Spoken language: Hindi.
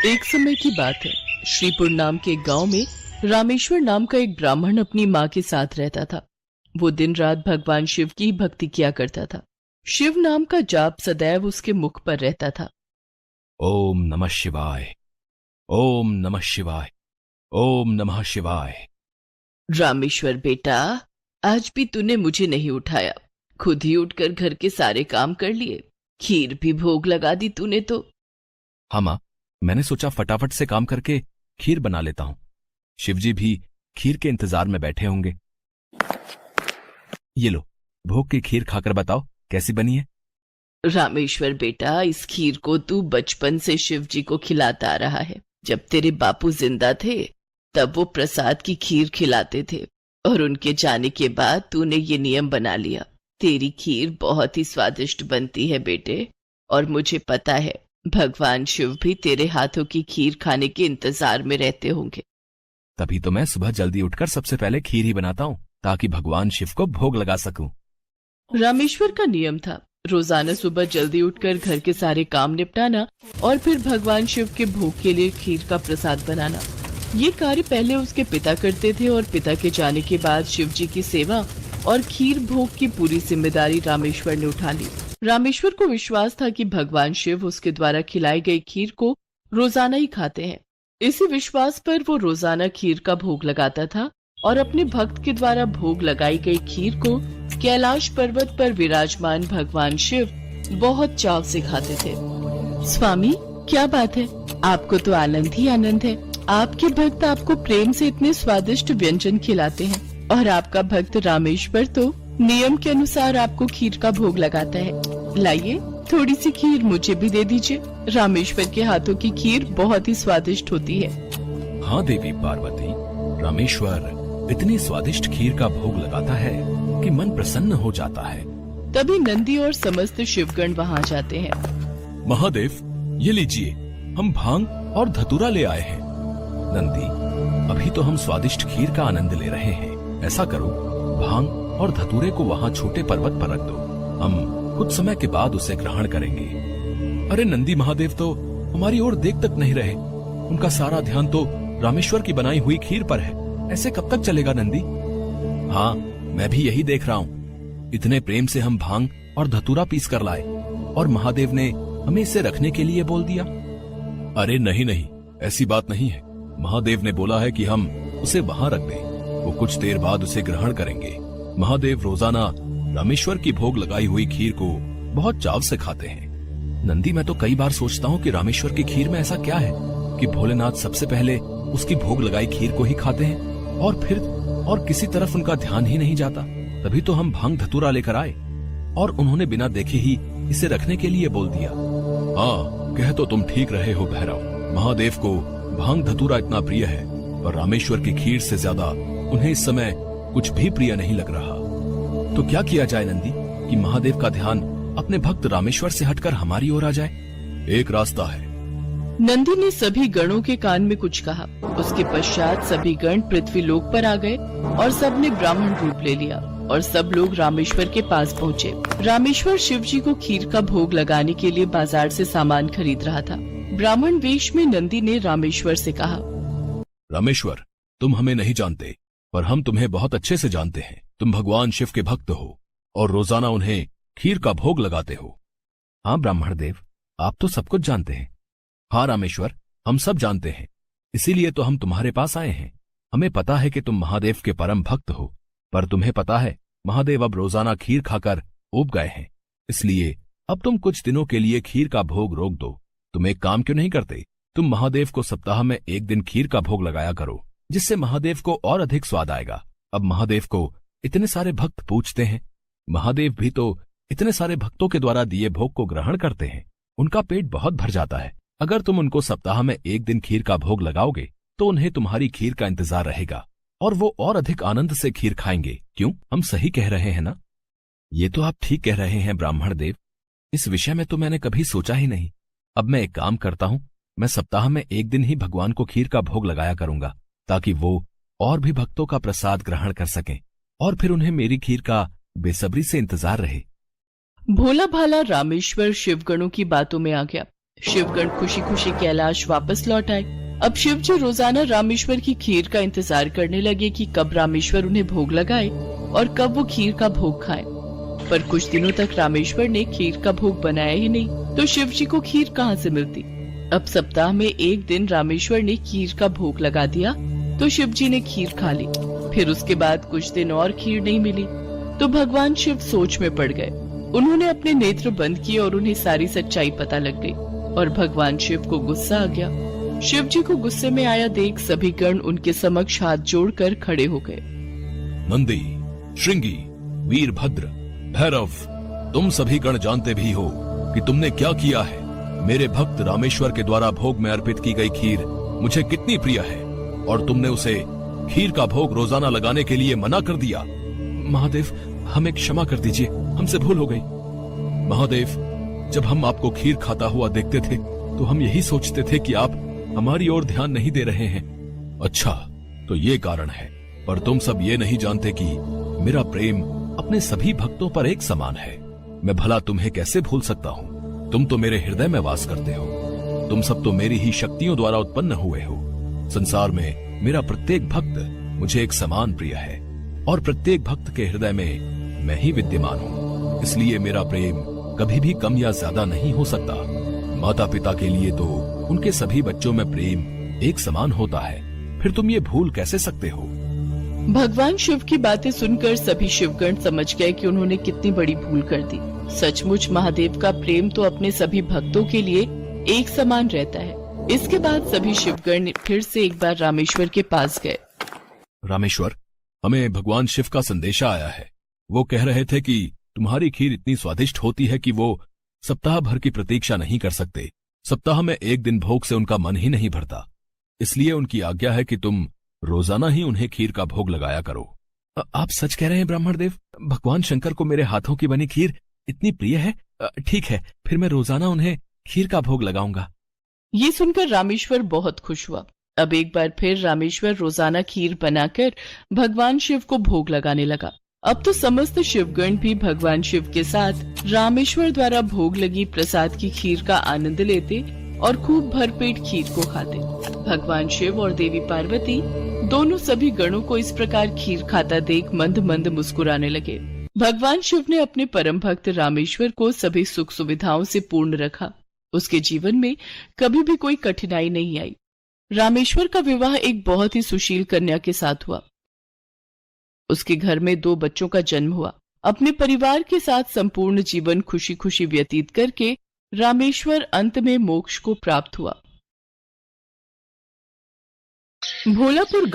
एक समय की बात है। श्रीपुर नाम के गांव में रामेश्वर नाम का एक ब्राह्मण अपनी माँ के साथ रहता था। वो दिन रात भगवान शिव की भक्ति किया करता था। शिव नाम का जाप सदैव उसके मुख पर रहता था। ओम नमः शिवाय, ओम नमः शिवाय, ओम नमः शिवाय। रामेश्वर बेटा, आज भी तूने मुझे नहीं उठाया। खुद ही उठकर घर के सारे काम कर लिए, खीर भी भोग लगा दी तूने तो। हाँ माँ, मैंने सोचा फटाफट से काम करके खीर बना लेता हूं। शिवजी भी खीर के इंतजार में बैठे होंगे। ये लो, भोग की खीर खाकर बताओ कैसी बनी है। रामेश्वर बेटा, इस खीर को तू बचपन से शिव जी को खिलाता आ रहा है। जब तेरे बापू जिंदा थे तब वो प्रसाद की खीर खिलाते थे, और उनके जाने के बाद तूने ये नियम बना लिया। तेरी खीर बहुत ही स्वादिष्ट बनती है बेटे, और मुझे पता है भगवान शिव भी तेरे हाथों की खीर खाने के इंतजार में रहते होंगे। तभी तो मैं सुबह जल्दी उठकर सबसे पहले खीर ही बनाता हूँ, ताकि भगवान शिव को भोग लगा सकूं। रामेश्वर का नियम था रोजाना सुबह जल्दी उठकर घर के सारे काम निपटाना और फिर भगवान शिव के भोग के लिए खीर का प्रसाद बनाना। ये कार्य पहले उसके पिता करते थे, और पिता के जाने के बाद शिव जी की सेवा और खीर भोग की पूरी जिम्मेदारी रामेश्वर ने उठा ली। रामेश्वर को विश्वास था कि भगवान शिव उसके द्वारा खिलाई गई खीर को रोजाना ही खाते हैं। इसी विश्वास पर वो रोजाना खीर का भोग लगाता था, और अपने भक्त के द्वारा भोग लगाई गई खीर को कैलाश पर्वत पर विराजमान भगवान शिव बहुत चाव से खाते थे। स्वामी, क्या बात है, आपको तो आनंद ही आनंद है। आपके भक्त आपको प्रेम से इतने स्वादिष्ट व्यंजन खिलाते हैं, और आपका भक्त रामेश्वर तो नियम के अनुसार आपको खीर का भोग लगाता है। लाइए, थोड़ी सी खीर मुझे भी दे दीजिए। रामेश्वर के हाथों की खीर बहुत ही स्वादिष्ट होती है। हाँ देवी पार्वती, रामेश्वर इतनी स्वादिष्ट खीर का भोग लगाता है कि मन प्रसन्न हो जाता है। तभी नंदी और समस्त शिवगण वहाँ जाते हैं। महादेव, ये लीजिए, हम भांग और धतूरा ले आए हैं। नंदी, अभी तो हम स्वादिष्ट खीर का आनंद ले रहे हैं। ऐसा करो, भांग और धतूरे को वहाँ छोटे पर्वत पर रख दो। हम कुछ समय के बाद उसे ग्रहण करेंगे। अरे नंदी महादेव तो हमारी ओर देख तक नहीं रहे। उनका सारा ध्यान तो रामेश्वर की बनाई हुई खीर पर है। ऐसे कब तक चलेगा नंदी? हाँ, मैं भी यही देख रहा हूँ। इतने प्रेम से हम भांग और धतूरा पीस कर लाए, और महादेव ने हमें इसे रखने के लिए बोल दिया। अरे नहीं नहीं, ऐसी बात नहीं है। महादेव ने बोला है कि हम उसे वहाँ रख दें। वो कुछ देर बाद उसे ग्रहण करेंगे। महादेव रोजाना रामेश्वर की भोग लगाई हुई खीर को बहुत चाव से खाते हैं। नंदी, मैं तो कई बार सोचता हूँ कि रामेश्वर की खीर में ऐसा क्या है कि भोलेनाथ सबसे पहले उसकी भोग लगाई खीर को ही खाते हैं, और किसी तरफ उनका ध्यान ही नहीं जाता। तभी तो हम भांग धतूरा लेकर आए, और उन्होंने बिना देखे ही इसे रखने के लिए बोल दिया। हाँ, कह तो तुम ठीक रहे हो भैरव। महादेव को भांग धतूरा इतना प्रिय है, और रामेश्वर की खीर से ज्यादा उन्हें इस समय कुछ भी प्रिय नहीं लग रहा। तो क्या किया जाए नंदी कि महादेव का ध्यान अपने भक्त रामेश्वर से हटकर हमारी ओर आ जाए? एक रास्ता है। नंदी ने सभी गणों के कान में कुछ कहा। उसके पश्चात सभी गण पृथ्वी लोक पर आ गए, और सबने ब्राह्मण रूप ले लिया, और सब लोग रामेश्वर के पास पहुँचे। रामेश्वर शिव जी को खीर का भोग लगाने के लिए बाजार से सामान खरीद रहा था। ब्राह्मण वेश में नंदी ने रामेश्वर से कहा, रामेश्वर, तुम हमें नहीं जानते, पर हम तुम्हें बहुत अच्छे से जानते हैं। तुम भगवान शिव के भक्त हो, और रोजाना उन्हें खीर का भोग लगाते हो। हाँ ब्राह्मण देव, आप तो सब कुछ जानते हैं। हाँ रामेश्वर, हम सब जानते हैं, इसीलिए तो हम तुम्हारे पास आए हैं। हमें पता है कि तुम महादेव के परम भक्त हो, पर तुम्हें पता है महादेव अब रोजाना खीर खाकर ऊब गए हैं। इसलिए अब तुम कुछ दिनों के लिए खीर का भोग रोक दो। तुम एक काम क्यों नहीं करते? तुम महादेव को सप्ताह में एक दिन खीर का भोग लगाया करो, जिससे महादेव को और अधिक स्वाद आएगा। अब महादेव को इतने सारे भक्त पूजते हैं। महादेव भी तो इतने सारे भक्तों के द्वारा दिए भोग को ग्रहण करते हैं। उनका पेट बहुत भर जाता है। अगर तुम उनको सप्ताह में एक दिन खीर का भोग लगाओगे तो उन्हें तुम्हारी खीर का इंतजार रहेगा, और वो और अधिक आनंद से खीर खाएंगे। क्यों, हम सही कह रहे हैं ना? ये तो आप ठीक कह रहे हैं ब्राह्मण देव। इस विषय में तो मैंने कभी सोचा ही नहीं। अब मैं एक काम करता हूँ, मैं सप्ताह में एक दिन ही भगवान को खीर का भोग लगाया करूंगा, ताकि वो और भी भक्तों का प्रसाद ग्रहण कर सकें, और फिर उन्हें मेरी खीर का बेसब्री से इंतजार रहे। भोला भाला रामेश्वर शिवगणों की बातों में आ गया। शिवगण खुशी खुशी कैलाश वापस लौट आए। अब शिव जी रोजाना रामेश्वर की खीर का इंतजार करने लगे कि कब रामेश्वर उन्हें भोग लगाए और कब वो खीर का भोग खाएं। पर कुछ दिनों तक रामेश्वर ने खीर का भोग बनाया ही नहीं, तो शिव जी को खीर कहाँ से मिलती। अब सप्ताह में एक दिन रामेश्वर ने खीर का भोग लगा दिया तो शिव जी ने खीर खा ली। फिर उसके बाद कुछ दिन और खीर नहीं मिली तो भगवान शिव सोच में पड़ गए। उन्होंने अपने नेत्र बंद किए और उन्हें सारी सच्चाई पता लग गई और भगवान शिव को गुस्सा आ गया। शिव जी को गुस्से में आया देख सभी गण उनके समक्ष हाथ जोड़कर खड़े हो गए। नंदी, श्रृंगी, वीरभद्र, भैरव, तुम सभी गण जानते भी हो कि तुमने क्या किया है। मेरे भक्त रामेश्वर के द्वारा भोग में अर्पित की गई खीर मुझे कितनी प्रिय है और तुमने उसे खीर का भोग रोजाना लगाने के लिए मना कर दिया। महादेव, हमें क्षमा कर दीजिए, हमसे भूल हो गई। महादेव, जब हम आपको खीर खाता हुआ देखते थे तो हम यही सोचते थे कि आप हमारी ओर ध्यान नहीं दे रहे हैं। अच्छा, तो ये कारण है, पर तुम सब ये नहीं जानते कि मेरा प्रेम अपने सभी भक्तों पर एक समान है। मैं भला तुम्हें कैसे भूल सकता हूँ? तुम तो मेरे हृदय में वास करते हो। तुम सब तो मेरी ही शक्तियों द्वारा उत्पन्न हुए हो। संसार में मेरा प्रत्येक भक्त मुझे एक समान प्रिय है और प्रत्येक भक्त के हृदय में मैं ही विद्यमान हूँ। इसलिए मेरा प्रेम कभी भी कम या ज्यादा नहीं हो सकता। माता पिता के लिए तो उनके सभी बच्चों में प्रेम एक समान होता है, फिर तुम ये भूल कैसे सकते हो? भगवान शिव की बातें सुनकर सभी शिवगण समझ गए कि उन्होंने कितनी बड़ी भूल कर दी। सचमुच महादेव का प्रेम तो अपने सभी भक्तों के लिए एक समान रहता है। इसके बाद सभी शिवगण फिर से एक बार रामेश्वर के पास गए। रामेश्वर, हमें भगवान शिव का संदेशा आया है। वो कह रहे थे कि तुम्हारी खीर इतनी स्वादिष्ट होती है कि वो सप्ताह भर की प्रतीक्षा नहीं कर सकते। सप्ताह में एक दिन भोग से उनका मन ही नहीं भरता। इसलिए उनकी आज्ञा है कि तुम रोजाना ही उन्हें खीर का भोग लगाया करो। आप सच कह रहे हैं ब्राह्मणदेव? भगवान शंकर को मेरे हाथों की बनी खीर इतनी प्रिय है? ठीक है, फिर मैं रोजाना उन्हें खीर का भोग लगाऊंगा। ये सुनकर रामेश्वर बहुत खुश हुआ। अब एक बार फिर रामेश्वर रोजाना खीर बनाकर भगवान शिव को भोग लगाने लगा। अब तो समस्त शिवगण भी भगवान शिव के साथ रामेश्वर द्वारा भोग लगी प्रसाद की खीर का आनंद लेते और खूब भरपेट खीर को खाते। भगवान शिव और देवी पार्वती दोनों सभी गणों को इस प्रकार खीर खाता देख मंद मंद मुस्कुराने लगे। भगवान शिव ने अपने परम भक्त रामेश्वर को सभी सुख सुविधाओं से पूर्ण रखा। उसके जीवन में कभी भी कोई कठिनाई नहीं आई। रामेश्वर का विवाह एक बहुत ही सुशील कन्या के साथ हुआ। उसके घर में 2 बच्चों का जन्म हुआ। अपने परिवार के साथ संपूर्ण जीवन खुशी खुशी व्यतीत करके रामेश्वर अंत में मोक्ष को प्राप्त हुआ। भोलापुर